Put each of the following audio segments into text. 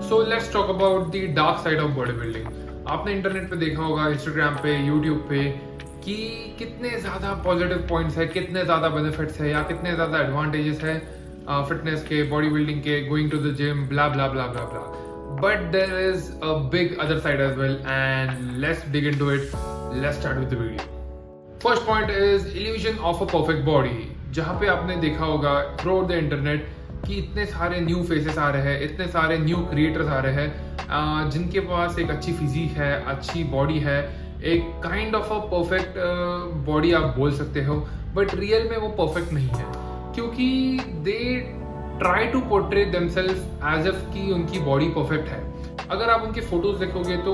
So let's talk about the dark side of body building. आपने internet पे देखा होगा, इंस्टाग्राम पे, यूट्यूब पे, कि कितने ज़्यादा पॉजिटिव पॉइंट्स है, कितने ज़्यादा बेनिफिट्स है या कितने ज़्यादा एडवांटेजेस है फिटनेस के, बॉडी बिल्डिंग के, going to the gym, blah blah blah blah blah. But there is a big other side as well and let's dig into it. Let's start with the video. First point is illusion of a perfect body. जहाँ पे आपने देखा होगा through out the internet कि इतने सारे new faces आ रहे हैं, इतने सारे न्यू क्रिएटर्स आ रहे हैं जिनके पास एक अच्छी फिजिक है, अच्छी बॉडी है, एक kind of a perfect body आप बोल सकते हो, बट रियल में वो परफेक्ट नहीं है क्योंकि they try to portray themselves as if कि उनकी बॉडी परफेक्ट है। अगर आप उनके फोटोज देखोगे तो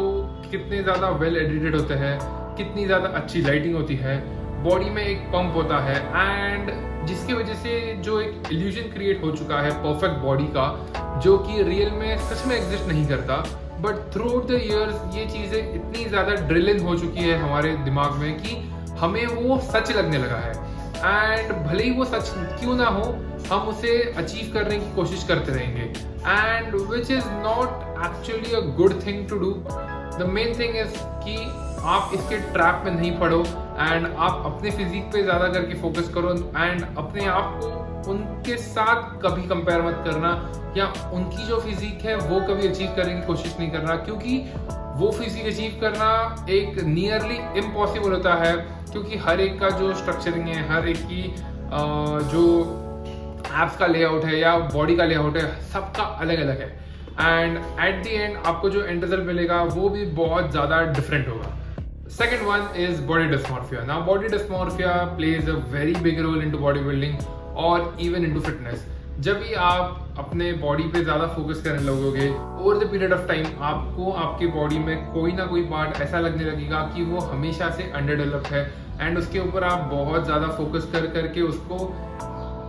कितने ज़्यादा वेल एडिटेड होते हैं, कितनी ज़्यादा अच्छी लाइटिंग होती है, बॉडी में एक पंप होता है, एंड जिसकी वजह से जो एक इल्यूजन क्रिएट हो चुका है परफेक्ट बॉडी का, जो कि रियल में सच में एग्जिस्ट नहीं करता। But through out the years ये चीज़ें इतनी ज़्यादा ड्रिल इन हो चुकी है हमारे दिमाग में कि हमें वो सच लगने लगा है, एंड भले ही वो सच क्यों ना हो, हम उसे अचीव करने की कोशिश करते रहेंगे, and which is not actually a good thing to do. The main thing is कि आप इसके ट्रैप में नहीं पड़ो एंड आप अपने फिजिक पे ज़्यादा करके फोकस करो, एंड अपने आप को उनके साथ कभी कंपेयर मत करना, या उनकी जो फिजिक है वो कभी अचीव करने की कोशिश नहीं करना, क्योंकि वो फिजिक अचीव करना एक नियरली इम्पॉसिबल होता है, क्योंकि हर एक का जो स्ट्रक्चरिंग है, हर एक की जो एप्स का लेआउट है या बॉडी का लेआउट है, सबका अलग अलग है, एंड एट द एंड आपको जो एंड रिजल्ट मिलेगा वो भी बहुत ज़्यादा डिफरेंट होगा। Second one is body dysmorphia. Now, body dysmorphia plays a very big role into bodybuilding or even into fitness. जब भी आप अपने बॉडी पे ज़्यादा फोकस करने लगोगे, over the period of time आपको आपके बॉडी में कोई ना कोई पार्ट ऐसा लगने लगेगा कि वो हमेशा से अंडर डेवलप्ड है, एंड उसके ऊपर आप बहुत ज़्यादा फोकस कर करके उसको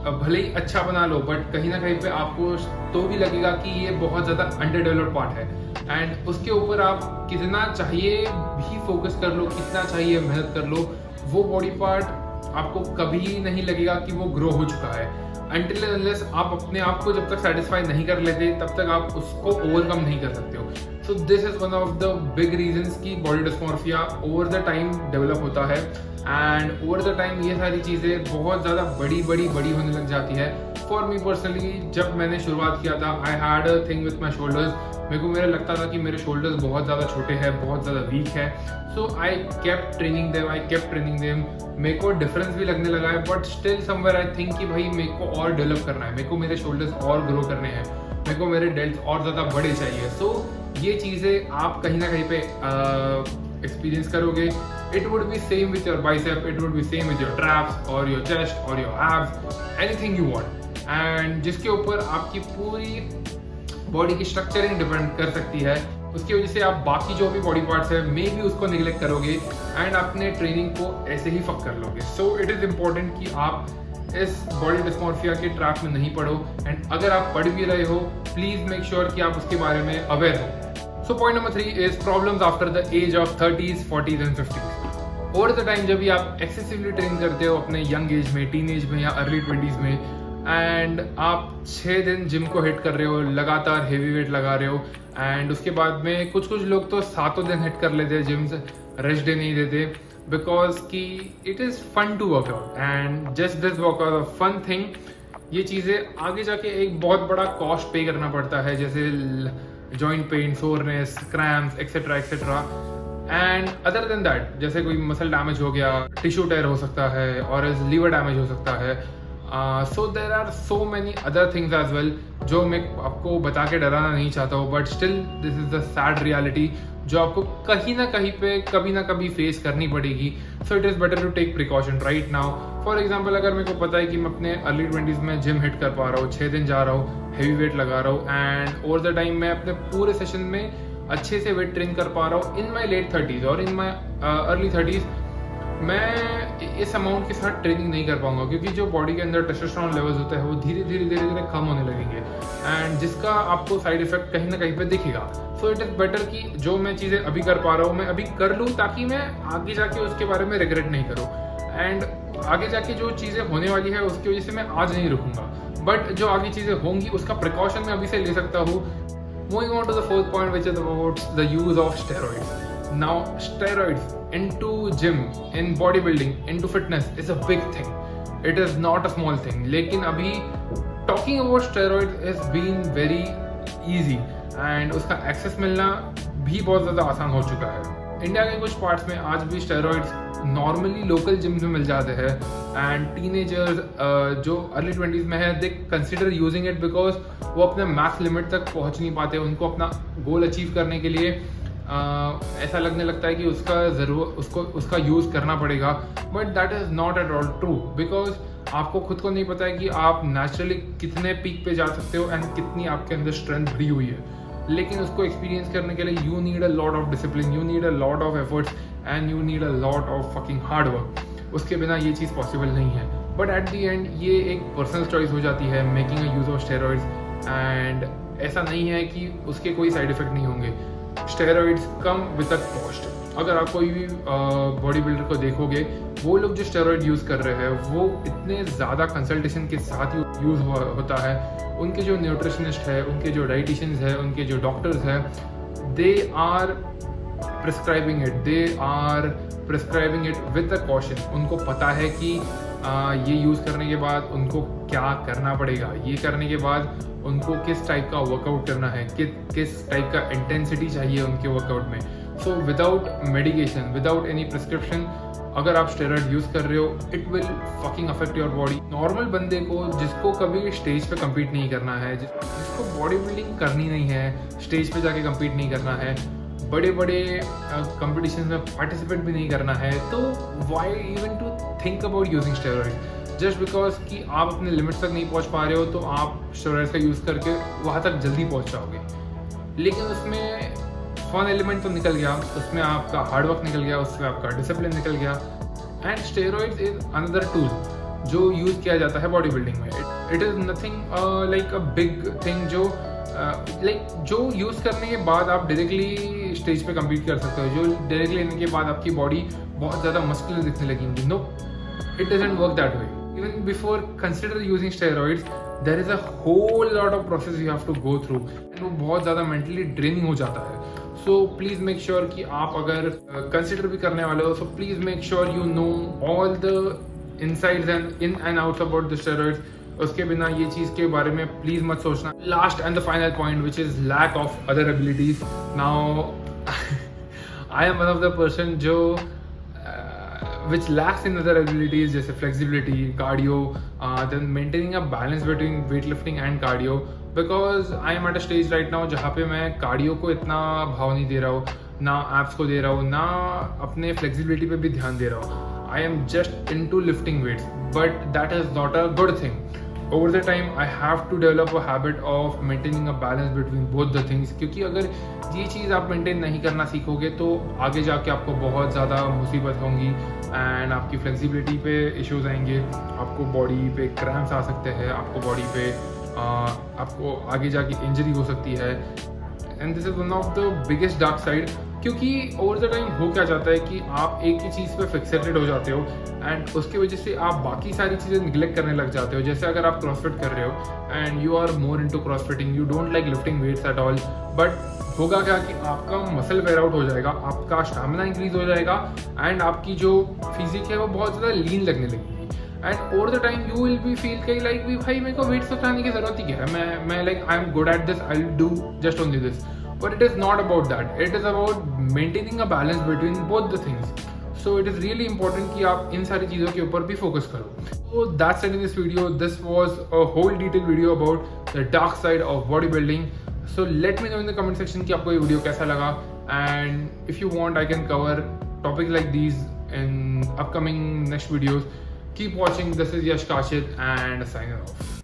भले ही अच्छा बना लो, बट कहीं ना कहीं पे आपको तो भी लगेगा कि ये बहुत ज़्यादा अंडर डेवलप्ड पार्ट है, एंड उसके ऊपर आप कितना चाहिए भी फोकस कर लो, कितना चाहिए मेहनत कर लो, वो बॉडी पार्ट आपको कभी नहीं लगेगा कि वो ग्रो हो चुका है। अनटिल अनलेस आप अपने आप को जब तक सेटिस्फाई नहीं कर लेते तब तक आप उसको ओवरकम नहीं कर सकते हो। So this is one of the big reasons कि body dysmorphia over the time develop होता है, एंड ओवर द टाइम ये सारी चीज़ें बहुत ज़्यादा बड़ी होने लग जाती है। फॉर मी पर्सनली जब मैंने शुरुआत किया था, I had a thing with my shoulders. मेरे लगता था कि मेरे शोल्डर्स बहुत ज़्यादा छोटे हैं, बहुत ज़्यादा वीक है। सो आई केप्ट ट्रेनिंग देम। मेरे को डिफरेंस भी लगने लगा है, but still somewhere I think कि भाई मेरे को और डेवलप करना है, मेरे को मेरे शोल्डर्स और ग्रो करने हैं, मेरे को मेरे डेल्ट्स और ज़्यादा बड़े चाहिए। सो ये चीज़ें आप कहीं ना कहीं पे एक्सपीरियंस करोगे। It would be same with your bicep, it would be same with your traps और योर चेस्ट और your abs, anything you want, and जिसके ऊपर आपकी पूरी बॉडी की स्ट्रक्चरिंग डिपेंड कर सकती है। उसकी वजह से आप बाकी जो भी बॉडी पार्ट्स है मे भी उसको निगलेक्ट करोगे, एंड अपने ट्रेनिंग को ऐसे ही फक कर लोगे। सो इट इज़ इम्पॉर्टेंट कि आप इस बॉडी डिस्मॉर्फिया के ट्रैप में नहीं पड़ो, एंड अगर आप पढ़ भी रहे हो प्लीज़ मेक श्योर कि आप उसके बारे में अवेयर हो। So point number 3 is problems after the age of 30s, 40s and 50s। Over the time जब भी आप एक्सेसिवली ट्रेन करते हो अपने यंग एज में, टीन एज में या अर्ली 20s में, एंड आप 6 दिन जिम को हिट कर रहे हो, लगातार हेवी वेट लगा रहे हो, एंड उसके बाद में कुछ लोग तो 7 दिन हिट कर लेते हैं जिम से, रेस्ट डे नहीं देते, बिकॉज कि it is fun to workout, and just this workout a fun thing. ये चीज़ें आगे जाके एक बहुत बड़ा कॉस्ट पे करना पड़ता है, जैसे joint pain, soreness, cramps etcetera etcetera, and other than that जैसे कोई मसल डैमेज हो गया, टिश्यू टेयर हो सकता है, और लीवर डैमेज हो सकता है। So there are so many other things as well जो मैं आपको बता के डराना नहीं चाहता हूँ, but still this is the sad reality जो आपको कहीं ना कहीं पे कभी ना कभी फेस करनी पड़ेगी। So it is better to take precaution right now. For example अगर मेरे को पता है कि मैं अपने अर्ली 20s में जिम हिट कर पा रहा हूँ, 6 दिन जा रहा हूँ, हेवी वेट लगा रहा हूँ, एंड ओवर द टाइम मैं अपने पूरे सेशन में अच्छे से वेट ट्रेन कर पा रहा हूँ इन माई लेट 30s और इन माई अर्ली 30s, मैं इस अमाउंट के साथ ट्रेनिंग नहीं कर पाऊंगा, क्योंकि जो बॉडी के अंदर टेस्टोस्टेरोन लेवल्स होते हैं वो धीरे धीरे कम होने लगेंगे, एंड जिसका आपको साइड इफेक्ट कहीं ना कहीं पे दिखेगा। सो इट इज़ बेटर कि जो मैं चीज़ें अभी कर पा रहा हूँ मैं अभी कर लूँ, ताकि मैं आगे जाके उसके बारे में रिग्रेट नहीं करूँ, एंड आगे जाके जो चीज़ें होने वाली है उसकी वजह से मैं आज नहीं रुकूंगा, बट जो आगे चीज़ें होंगी उसका प्रिकॉशन मैं अभी से ले सकता हूँ। Moving on to the fourth point, which is about the use of steroids. Now, steroids into gym, in bodybuilding, into fitness is a big thing. It is not a small thing. लेकिन अभी talking about steroids has been very easy and उसका access मिलना भी बहुत ज़्यादा आसान हो चुका है. इंडिया के कुछ पार्ट्स में आज भी स्टेरॉइड्स नॉर्मली लोकल जिम्स में मिल जाते हैं एंड टीनेजर्स जो अर्ली 20s में है they consider using it because वो अपने मैक्स लिमिट तक पहुंच नहीं पाते. उनको अपना गोल अचीव करने के लिए ऐसा लगने लगता है कि उसका यूज़ करना पड़ेगा. But that is not at all true because आपको खुद को नहीं पता है कि आप नेचुरली कितने पीक पे जा सकते हो एंड कितनी आपके अंदर स्ट्रेंथ भरी हुई है. लेकिन उसको एक्सपीरियंस करने के लिए you need a lot of discipline, you need a lot of efforts and you need a lot of fucking hard work. उसके बिना ये चीज़ पॉसिबल नहीं है. बट एट द एंड ये एक पर्सनल चॉइस हो जाती है making a use of steroids and ऐसा नहीं है कि उसके कोई साइड इफेक्ट नहीं होंगे. Steroids come with a cost. अगर आप कोई भी बॉडी बिल्डर को देखोगे वो लोग जो स्टेरॉइड यूज़ कर रहे हैं वो इतने ज़्यादा कंसल्टेशन के साथ यूज़ होता है. उनके जो न्यूट्रिशनिस्ट है, उनके जो डाइटिशियंस है, उनके जो डॉक्टर्स हैं, they are prescribing it with a caution. उनको पता है कि ये यूज़ करने के बाद उनको क्या करना पड़ेगा, ये करने के बाद उनको किस टाइप का वर्कआउट करना है, किस टाइप का इंटेंसिटी चाहिए उनके वर्कआउट में. So without medication, without any prescription अगर आप स्टेरॉइड यूज़ कर रहे हो it will fucking affect your body. Normal बंदे को जिसको कभी स्टेज पे कम्पीट नहीं करना है, जिसको बॉडी बिल्डिंग करनी नहीं है, स्टेज पे जाके कम्पीट नहीं करना है, बड़े बड़े कंपटीशन में पार्टिसिपेट भी नहीं करना है, तो why even to think about using steroid just because कि आप अपने लिमिट्स तक नहीं पहुंच पा रहे हो तो आप स्टेरॉइड्स का यूज़ करके वहाँ तक जल्दी पहुंच जाओगे. लेकिन उसमें फन एलिमेंट तो निकल गया, उसमें आपका हार्डवर्क निकल गया, उसमें आपका डिसिप्लिन निकल गया. And steroids is another tool जो यूज़ किया जाता है बॉडी बिल्डिंग में. It is nothing like a big thing जो जो यूज़ करने के बाद आप डायरेक्टली स्टेज पे कम्पीट कर सकते हो, जो डायरेक्टली लेने के बाद आपकी बॉडी बहुत ज़्यादा मस्कुलर दिखने लगेंगी. No, it doesn't work that way. Even before consider using steroids there is a whole lot of process you have to go through and वो बहुत ज़्यादा मेंटली ड्रेनिंग हो जाता है. सो प्लीज़ मेक श्योर कि आप अगर कंसिडर भी करने वाले हो, so please make sure you know all the insides and in and outs about the steroids. उसके बिना ये चीज़ के बारे में प्लीज़ मत सोचना. Last and the final point which is lack of other abilities. Now I am one of the person जो which lacks in other abilities जैसे flexibility, cardio, then maintaining a balance between weightlifting and cardio because I am at a stage right now जहाँ पे मैं cardio को इतना भाव नहीं दे रहा हूँ, ना abs को दे रहा हूँ, ना अपने flexibility पे भी ध्यान दे रहा हूँ. I am just into lifting weights, but that is not a good thing. Over the time I have to develop a habit of maintaining a balance between both the things क्योंकि अगर ये चीज़ आप maintain नहीं करना सीखोगे तो आगे जाके आपको बहुत ज़्यादा मुसीबत होंगी एंड आपकी फ्लेक्सिबिलिटी पे इश्यूज आएंगे, आपको बॉडी पे क्रैम्प्स आ सकते हैं, आपको बॉडी पे आपको आगे जाके इंजरी हो सकती है. And this is one of the biggest dark side क्योंकि ओवर द टाइम हो क्या जाता है कि आप एक ही चीज़ पे फिक्सेटेड हो जाते हो एंड उसकी वजह से आप बाकी सारी चीज़ें निगलेक्ट करने लग जाते हो. जैसे अगर आप क्रॉसफिट कर रहे हो and you are more into CrossFitting, you don't like lifting weights at all, but होगा क्या कि आपका मसल वेयर आउट हो जाएगा, आपका स्टैमिना इंक्रीज हो जाएगा एंड आपकी जो फिजिक है वो बहुत ज़्यादा लीन लगने लगेगी. And over the time you will be feel कि लाइक भाई मेरे को वेट्स उठाने की जरूरत ही क्या है, मैं like I am good at this, I will do just only this. But it is not about that. It is about maintaining a balance between both the things. So it is really important कि आप इन सारी चीज़ों के ऊपर भी focus करो. So that's it in this video. This was a whole detailed video about the dark side of bodybuilding. So let me know in the comment section कि आपको ये वीडियो कैसा लगा. And if you want, I can cover topics like these in upcoming next videos. Keep watching. This is Yash Kashid and signing off.